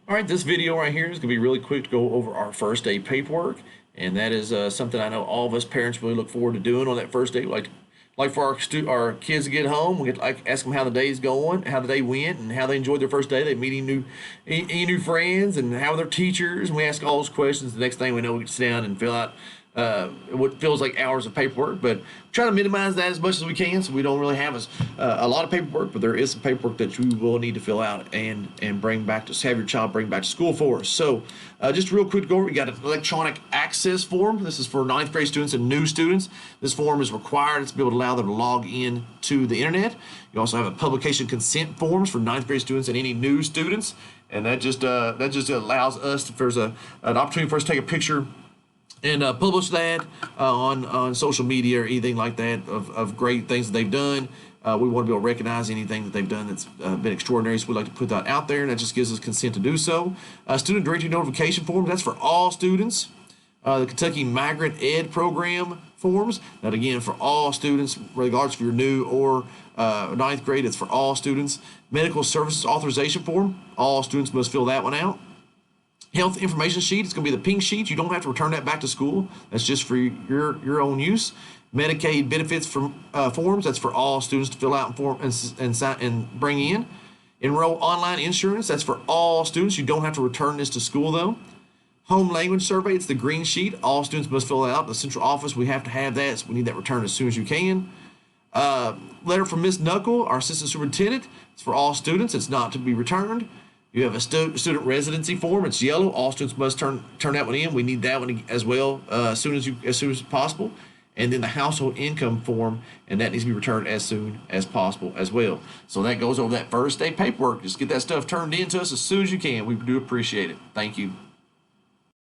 All right, this video right here is going to be really quick to go over our first day paperwork, and that is something I know all of us parents really look forward to doing on that first day. Like for our kids to get home, we get like ask them how the day's going, how the day went, and how they enjoyed their first day. They meeting any new friends, and how are their teachers. And we ask all those questions. The next thing we know, we get to sit down and fill out what feels like hours of paperwork, but try to minimize that as much as we can, so we don't really have a lot of paperwork. But there is some paperwork that you will need to fill out and bring back to have your child bring back to school for us. So just real quick to go over, we got an electronic access form. This is for ninth grade students and new students. This form is required to be able to allow them to log in to the internet. You also have a publication consent forms for ninth grade students and any new students, and that just allows us, if there's an opportunity for us to take a picture and publish that on social media or anything like that of great things that they've done. We want to be able to recognize anything that they've done that's been extraordinary, so we'd like to put that out there, and that just gives us consent to do so. Student directory notification forms, that's for all students. The Kentucky Migrant Ed Program forms, that again for all students, regardless if you're new or ninth grade, it's for all students. Medical services authorization form, all students must fill that one out. Health information sheet, it's going to be the pink sheet. You don't have to return that back to school. That's just for your own use. Medicaid benefits from forms, that's for all students to fill out and form and sign and bring in. Enroll online insurance, that's for all students. You don't have to return this to school though. Home language survey, it's the green sheet. All students must fill it out. The central office, we have to have that, so we need that returned as soon as you can. Letter from Miss Knuckle, our assistant superintendent. It's for all students. It's not to be returned. You have a student residency form. It's yellow. All students must turn that one in. We need that one as well as soon as possible. And then the household income form, and that needs to be returned as soon as possible as well. So that goes over that first day paperwork. Just get that stuff turned in to us as soon as you can. We do appreciate it. Thank you.